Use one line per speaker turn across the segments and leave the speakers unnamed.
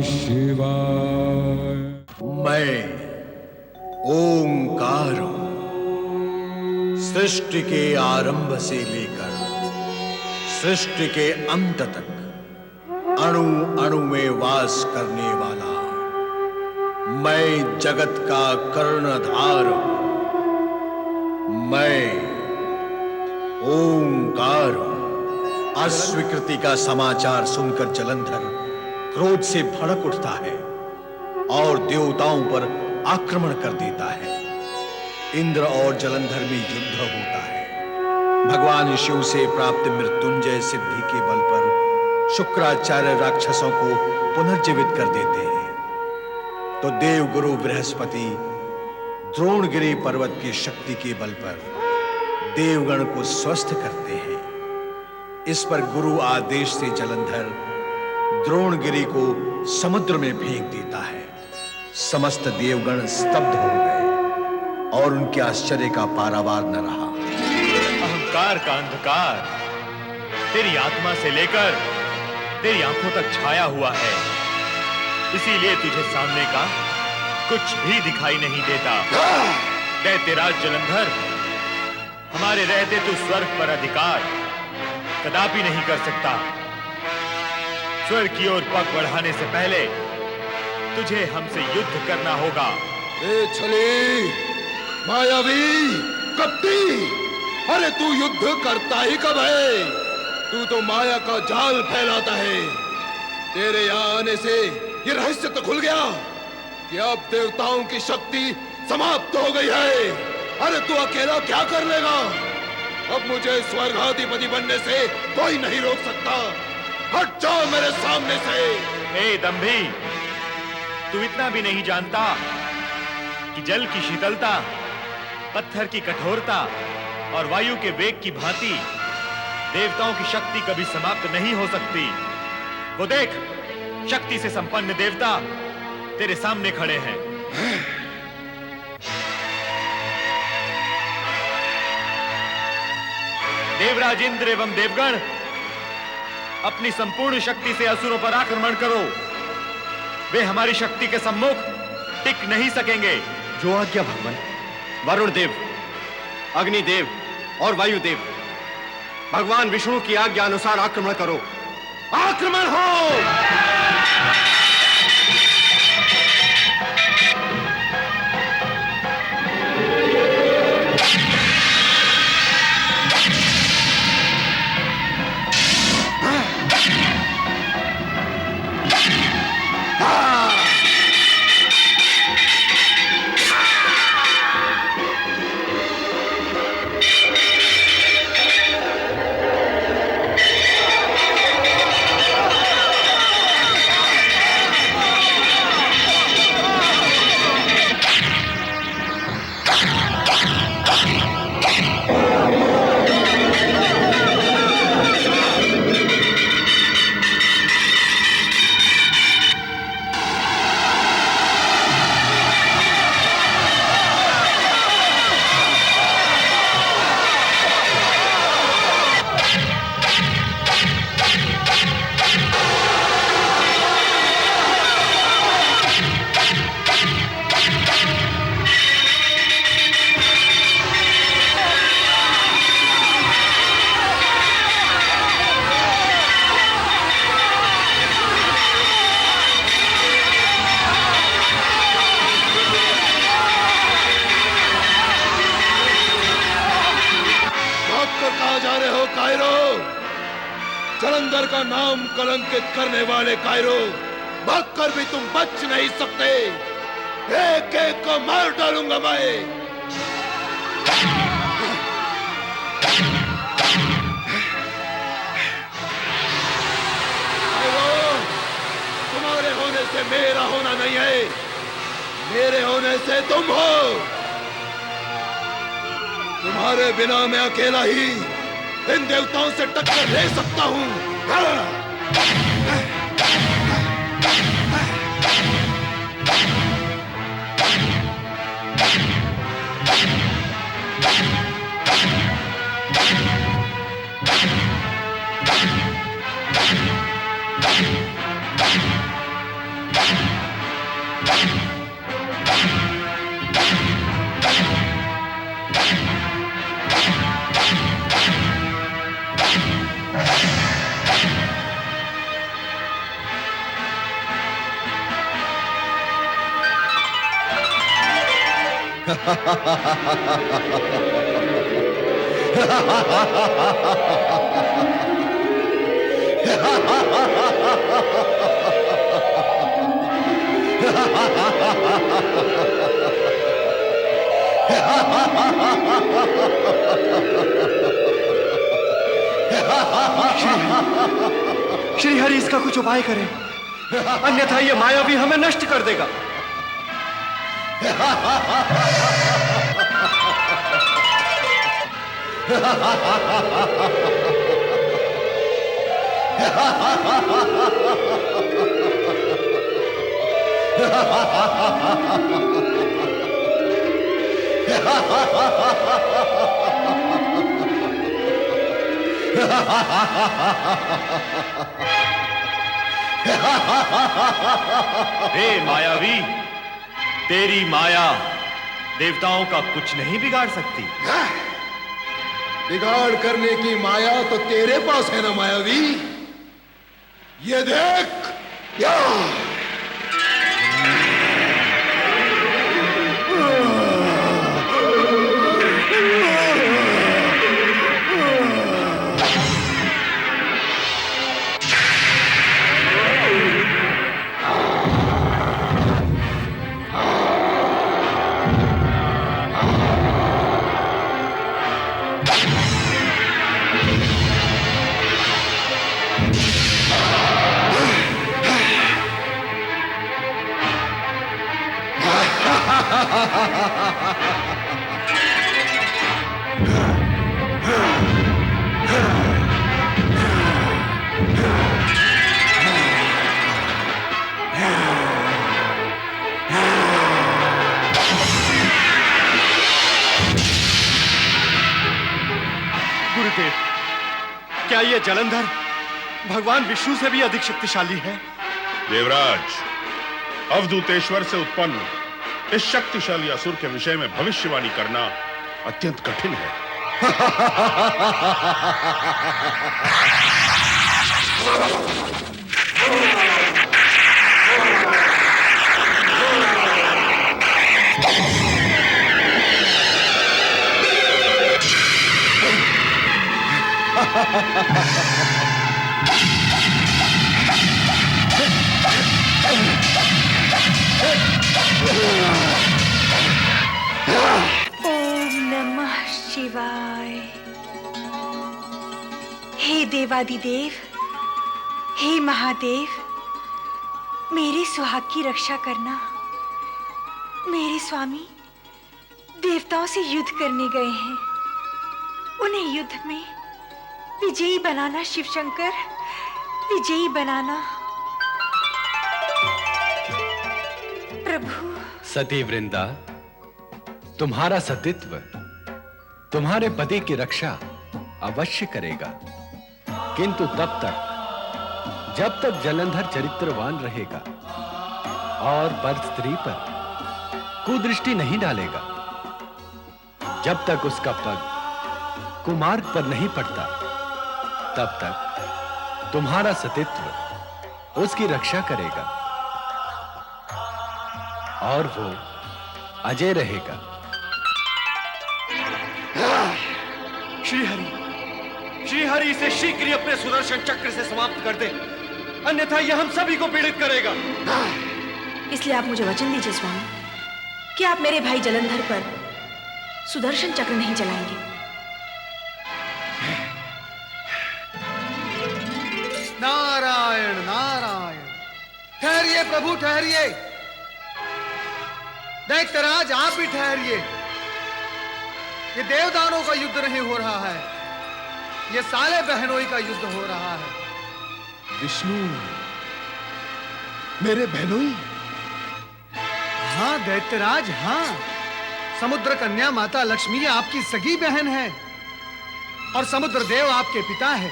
शिवाय।
मैं ओंकार हूं। सृष्टि के आरंभ से लेकर सृष्टि के अंत तक अणु अणु में वास करने वाला मैं जगत का कर्णधार हूं। मैं ओंकार हूं। अस्वीकृति का समाचार सुनकर जलंधर क्रोध से भड़क उठता है और देवताओं पर आक्रमण कर देता है। इंद्र और जलंधर में युद्ध होता है। भगवान शिव से प्राप्त मृत्युंजय सिद्धि के बल पर शुक्राचार्य राक्षसों को पुनर्जीवित कर देते हैं तो देवगुरु बृहस्पति द्रोणगिरी पर्वत की शक्ति के बल पर देवगण को स्वस्थ करते हैं। इस पर गुरु आदेश से जलंधर द्रोणगिरी को समुद्र में फेंक देता है। समस्त देवगण स्तब्ध हो गए और उनके आश्चर्य का पारावार न रहा।
अहंकार का अंधकार तेरी आत्मा से लेकर तेरी आंखों तक छाया हुआ है, इसीलिए तुझे सामने का कुछ भी दिखाई नहीं देता। दैत्यराज जलंधर, हमारे रहते तू स्वर्ग पर अधिकार कदापि नहीं कर सकता। स्वर्ग की ओर पग बढ़ाने से पहले तुझे हमसे युद्ध करना होगा।
छली, मायावी, कपटी, अरे तू युद्ध करता ही कब है? तू तो माया का जाल फैलाता है। तेरे यहाँ आने से ये रहस्य तो खुल गया कि अब देवताओं की शक्ति समाप्त हो गई है। अरे तू अकेला क्या कर लेगा? अब मुझे स्वर्गाधिपति बनने से कोई नहीं रोक सकता। हट जाओ मेरे सामने से।
ए दंभी, तू इतना भी नहीं जानता कि जल की शीतलता, पत्थर की कठोरता और वायु के वेग की भांति देवताओं की शक्ति कभी समाप्त नहीं हो सकती। वो देख, शक्ति से संपन्न देवता तेरे सामने खड़े हैं। देवराज इंद्र एवं देवगण, अपनी संपूर्ण शक्ति से असुरों पर आक्रमण करो। वे हमारी शक्ति के सम्मुख टिक नहीं सकेंगे।
जो आज्ञा भगवान। वरुण देव, अग्निदेव और वायुदेव, भगवान विष्णु की आज्ञा अनुसार आक्रमण करो। आक्रमण हो। जलंधर का नाम कलंकित करने वाले कायरो, भागकर भी तुम बच नहीं सकते। एक एक को मार डालूंगा मैं। तुम्हारे होने से मेरा होना नहीं है, मेरे होने से तुम हो। तुम्हारे बिना मैं अकेला ही इन देवताओं से टक्कर ले सकता हूं। श्री हरि इसका कुछ उपाय करें, अन्यथा ये मायावी हमें नष्ट कर देगा।
हे मायावी, तेरी माया देवताओं का कुछ नहीं बिगाड़ सकती।
बिगाड़ करने की माया तो तेरे पास है ना मायावी। ये देख, या
गुरुदेव, क्या ये जलंधर भगवान विष्णु से भी अधिक शक्तिशाली है?
देवराज, अवधूतेश्वर से उत्पन्न इस शक्तिशाली असुर के विषय में भविष्यवाणी करना अत्यंत कठिन है।
ओम नमः शिवाय। हे देवादिदेव, हे महादेव, मेरे सुहाग की रक्षा करना। मेरे स्वामी देवताओं से युद्ध करने गए हैं, उन्हें युद्ध में विजयी बनाना। शिव शंकर, विजयी बनाना। प्रभु।
सती वृंदा, तुम्हारा सतीत्व तुम्हारे पति की रक्षा अवश्य करेगा, किंतु तब तक जब तक जलंधर चरित्रवान रहेगा और वर स्त्री पर कुदृष्टि नहीं डालेगा, जब तक उसका पग कुमार्ग पर नहीं पड़ता, तब तक तुम्हारा सतीत्व उसकी रक्षा करेगा और वो अजय रहेगा।
श्री हरि इसे शीघ्र ही अपने सुदर्शन चक्र से समाप्त कर दे, अन्यथा यह हम सभी को पीड़ित करेगा।
इसलिए आप मुझे वचन दीजिए स्वामी कि आप मेरे भाई जलंधर पर सुदर्शन चक्र नहीं चलाएंगे।
नारायण नारायण। ठहरिए प्रभु, ठहरिए। दैत्यराज, आप भी ठहरिए। ये देवदानों का युद्ध नहीं हो रहा है, ये साले बहनोई का युद्ध हो रहा है।
विष्णु, मेरे बहनोई?
हाँ दैत्यराज, हाँ। समुद्र कन्या माता लक्ष्मी आपकी सगी बहन है और समुद्र देव आपके पिता है।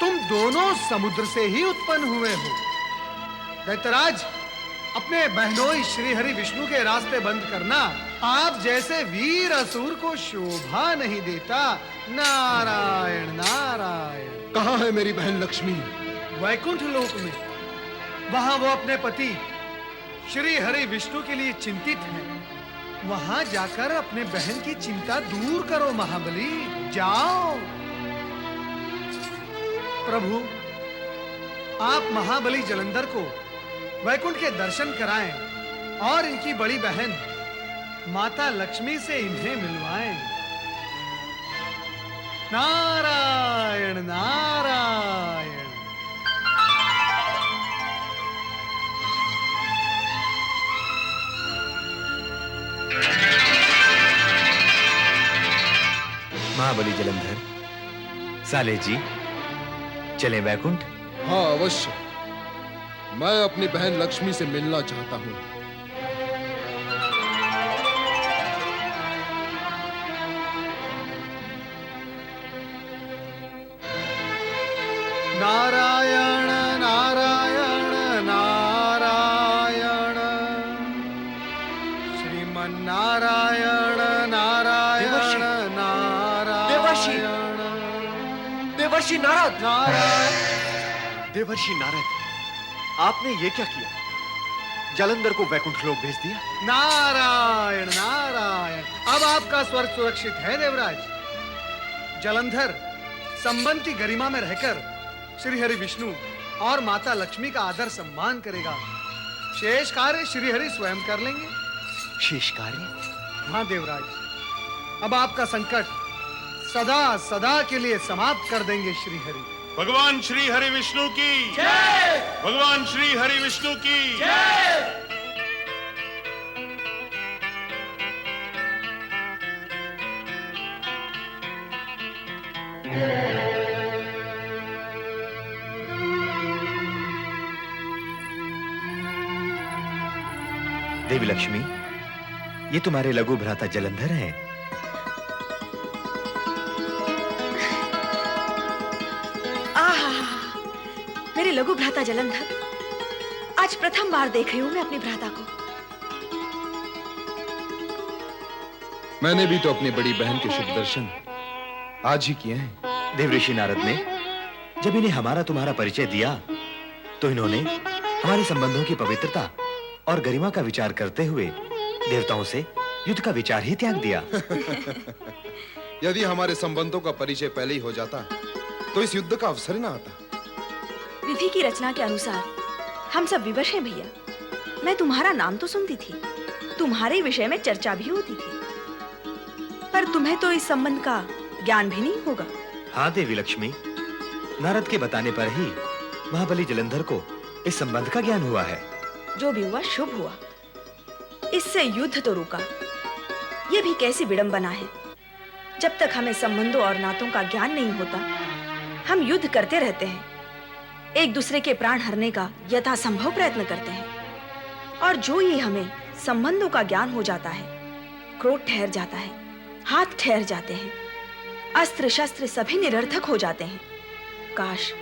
तुम दोनों समुद्र से ही उत्पन्न हुए हो। दैत्यराज, अपने बहनोई श्री हरि विष्णु के रास्ते बंद करना आप जैसे वीर असुर को शोभा नहीं देता। नारायण नारायण।
कहाँ है मेरी बहन लक्ष्मी?
वैकुंठ लोक में। वहां वो अपने पति श्री हरि विष्णु के लिए चिंतित हैं। वहां जाकर अपने बहन की चिंता दूर करो महाबली, जाओ। प्रभु, आप महाबली जलंधर को वैकुंठ के दर्शन कराएं और इनकी बड़ी बहन माता लक्ष्मी से इन्हें मिलवाएं। नारायण नारायण।
महाबली जलंधर, साले जी, चले वैकुंठ?
हाँ अवश्य। मैं अपनी बहन लक्ष्मी से मिलना चाहता हूँ।
नारायण नारायण नारायण, श्रीमन नारायण नारायण नारायण।
देवर्षि नारद!
नारायण।
देवर्षि नारद, आपने ये क्या किया? जलंधर को वैकुंठ लोक भेज दिया?
नारायण नारायण। अब आपका स्वर्ग सुरक्षित है देवराज। जलंधर संबंध की गरिमा में रहकर श्री हरि विष्णु और माता लक्ष्मी का आदर सम्मान करेगा। शेष कार्य श्री हरि स्वयं कर लेंगे।
शेष कार्य?
हाँ देवराज, अब आपका संकट सदा सदा के लिए समाप्त कर देंगे श्री हरि।
भगवान श्री हरि विष्णु की जय। भगवान श्री हरि विष्णु की जय।
देवी लक्ष्मी, ये तुम्हारे लघु भ्राता जलंधर हैं।
मेरे लघु भ्राता जलंधर, आज प्रथम बार देख रही हूं मैं अपने भ्राता को।
मैंने भी तो अपनी बड़ी बहन के शुभ दर्शन आज ही किए हैं।
देवऋषि नारद ने जब इन्हें हमारा तुम्हारा परिचय दिया तो इन्होंने हमारे संबंधों की पवित्रता और गरिमा का विचार करते हुए देवताओं से युद्ध का विचार ही त्याग दिया।
यदि हमारे संबंधों का परिचय पहले ही हो जाता तो इस युद्ध का अवसर ही ना आता।
विधि की रचना के अनुसार हम सब विवश हैं भैया। मैं तुम्हारा नाम तो सुनती थी, तुम्हारे विषय में चर्चा भी होती थी, पर तुम्हें तो इस संबंध का ज्ञान भी नहीं होगा।
हाँ देवी लक्ष्मी, नारद के बताने पर ही महाबली जलंधर को इस संबंध का ज्ञान हुआ है।
जो भी हुआ शुभ हुआ। इससे युद्ध तो रुका। यह भी कैसी विडंबना है, जब तक हमें संबंधों और नातों का ज्ञान नहीं होता हम युद्ध करते रहते हैं, एक दूसरे के प्राण हरने का यथासंभव प्रयत्न करते हैं, और जो ही हमें संबंधों का ज्ञान हो जाता है, क्रोध ठहर जाता है, हाथ ठहर जाते हैं, अस्त्र शस्त्र सभी निरर्थक हो जाते हैं। काश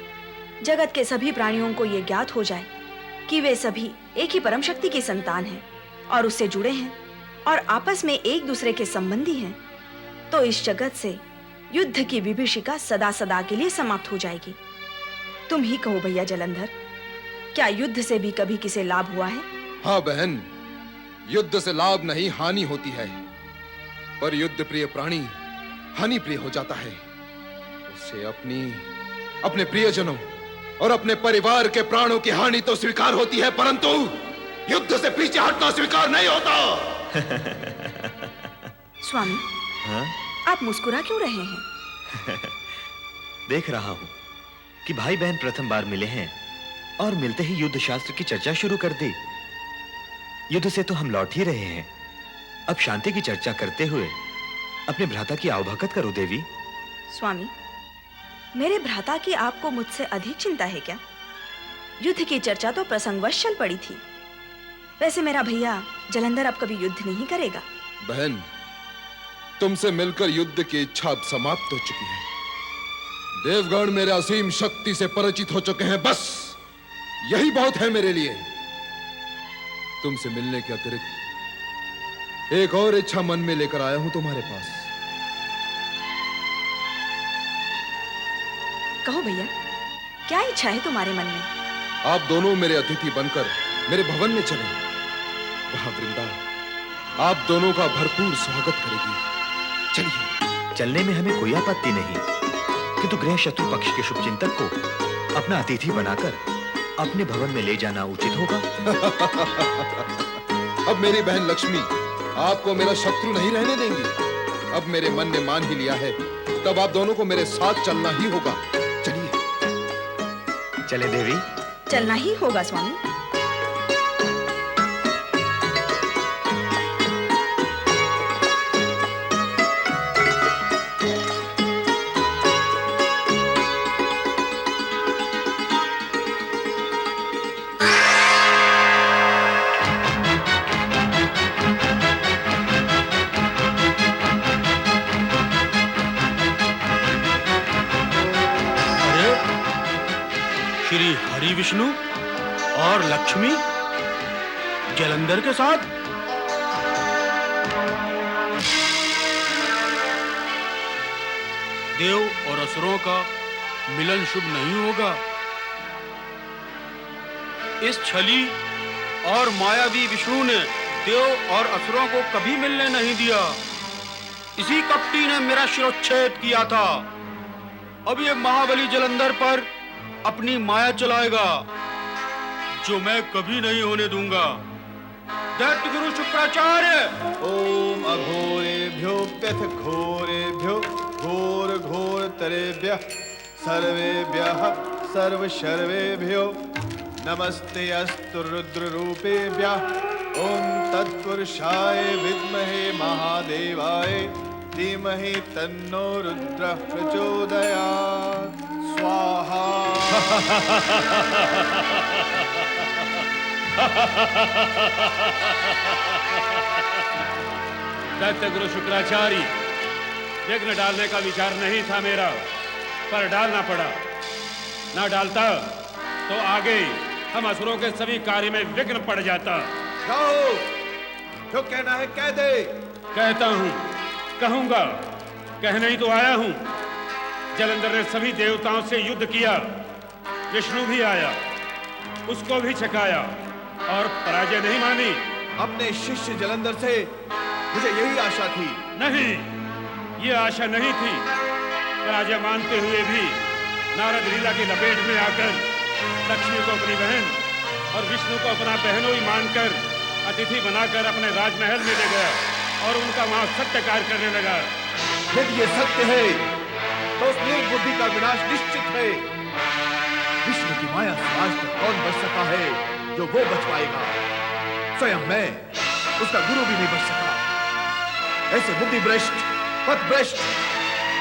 जगत के सभी प्राणियों को यह ज्ञात हो जाए कि वे सभी एक ही परम शक्ति की संतान हैं और उससे जुड़े हैं और आपस में एक दूसरे के संबंधी हैं, तो इस जगत से युद्ध की विभीषिका सदा सदा के लिए समाप्त हो जाएगी। तुम ही कहो भैया जलंधर, क्या युद्ध से भी कभी किसे लाभ हुआ है?
हाँ बहन, युद्ध से लाभ नहीं हानि होती है, पर युद्ध प्रिय प्राणी हानि प्रिय हो जाता है। उससे अपने प्रियजनों और अपने परिवार के प्राणों की हानि तो स्वीकार होती है, परंतु युद्ध से पीछे हटना स्वीकार नहीं होता।
स्वामी,
हाँ?
आप मुस्कुरा क्यों रहे हैं?
देख रहा हूं कि भाई बहन प्रथम बार मिले हैं और मिलते ही युद्ध शास्त्र की चर्चा शुरू कर दी। युद्ध से तो हम लौट ही रहे हैं, अब शांति की चर्चा करते हुए अपने भ्राता की आवभगत करो देवी।
स्वामी, मेरे भ्राता की आपको मुझसे अधिक चिंता है क्या? युद्ध की चर्चा तो प्रसंगवश चल पड़ी थी। वैसे मेरा भैया जलंधर अब कभी युद्ध नहीं करेगा।
बहन, तुमसे मिलकर युद्ध की इच्छा अब समाप्त हो चुकी है। देवगण मेरे असीम शक्ति से परिचित हो चुके हैं, बस यही बहुत है मेरे लिए। तुमसे मिलने के अतिरिक्त एक और इच्छा मन में लेकर आया हूं तुम्हारे पास।
कहो भैया, क्या इच्छा है तुम्हारे मन में?
आप दोनों मेरे अतिथि बनकर मेरे भवन में चलें। वहां वृंदा आप दोनों का भरपूर स्वागत करेगी। चलिए।
चलने में हमें कोई आपत्ति नहीं, किंतु गृह शत्रु पक्ष के शुभचिंतक को अपना अतिथि बनाकर अपने भवन में ले जाना उचित होगा।
अब मेरी बहन लक्ष्मी आपको मेरा शत्रु नहीं रहने देंगी। अब मेरे मन ने मान ही लिया है, तब आप दोनों को मेरे साथ चलना ही होगा। चलिए।
चले देवी।
चलना ही होगा स्वामी।
श्री हरि विष्णु और लक्ष्मी जलंधर के साथ। देव और असुरों का मिलन शुभ नहीं होगा। इस छली और मायावी विष्णु ने देव और असुरों को कभी मिलने नहीं दिया। इसी कपटी ने मेरा शिरोच्छेद किया था। अब ये महाबली जलंधर पर अपनी माया चलाएगा, जो मैं कभी नहीं होने दूंगा। दैत्य गुरु शुक्राचार्य।
ओम अघोरेभ्योऽप्यथ घोरेभ्यो घोर घोर तरेभ्यः सर्वेभ्यः सर्वशर्वेभ्यो नमस्ते अस्तु रुद्र रूपेभ्यः। ओम तत्पुरुषाय विद्महे महादेवाय धीमहि तन्नो रुद्रः प्रचोदयात्। स्वाहा।
दैत्य गुरु शुक्राचार्य, विघ्न डालने का विचार नहीं था मेरा, पर डालना पड़ा। ना डालता तो आगे हम असुरों के सभी कार्य में विघ्न पड़ जाता।
जाओ, जो कहना है कह दे।
कहता हूं, कहूंगा, कहने ही तो आया हूं। जलंधर ने सभी देवताओं से युद्ध किया, विष्णु भी आया, उसको भी छकाया और पराजय नहीं मानी।
अपने शिष्य जलंधर से मुझे यही आशा थी।
नहीं, ये आशा नहीं थी। पराजय मानते हुए भी नारद लीला की लपेट में आकर लक्ष्मी को अपनी बहन और विष्णु को अपना बहनोई मानकर अतिथि बनाकर अपने राजमहल में ले गया और उनका वहां सत्कार करने लगा।
यदि ये सत्य है तो उस निर्बुद्धि का विनाश निश्चित है। विष्णु की माया से आज तक कौन बच सका है जो वो बच पाएगा? स्वयं मैं, उसका गुरु भी नहीं बच सका। ऐसे बुद्धि भ्रष्ट, पथ भ्रष्ट,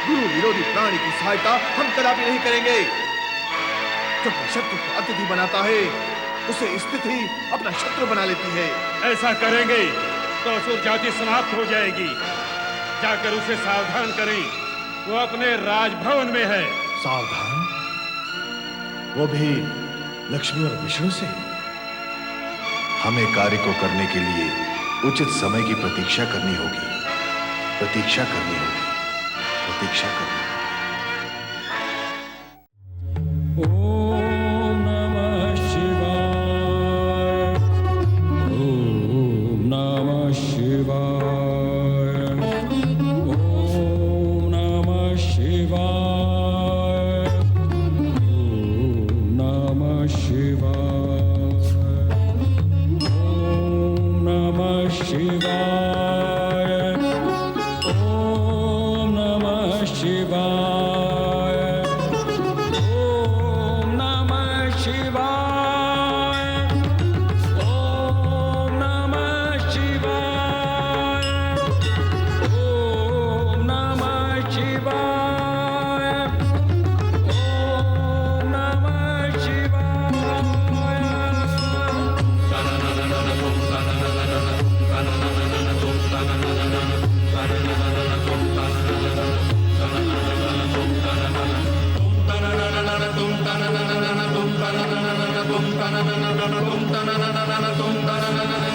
गुरु विरोधी प्राणी की सहायता हम कदापि नहीं करेंगे। जो अपने शत्रु को अतिथि बनाता है, उसे स्थिति अपना शत्रु बना लेती है।
ऐसा करेंगे तो असुर जाति समाप्त हो जाएगी। जाकर उसे सावधान करें, वो अपने राजभवन में है।
सावधान? वो भी लक्ष्मी और विष्णु से?
हमें कार्य को करने के लिए उचित समय की प्रतीक्षा करनी होगी। प्रतीक्षा करनी होगी। प्रतीक्षा करनी होगी।
ओम नमः शिवाय। ओम नमः शिवाय। ओम नमः शिवाय। ओम नमः शिवाय। ओम नमः शिवाय। ओम नमः शिवाय। ओम नमः शिवाय। ओम नमः शिवाय। ओम नमः शिवाय। ओम नमः शिवाय।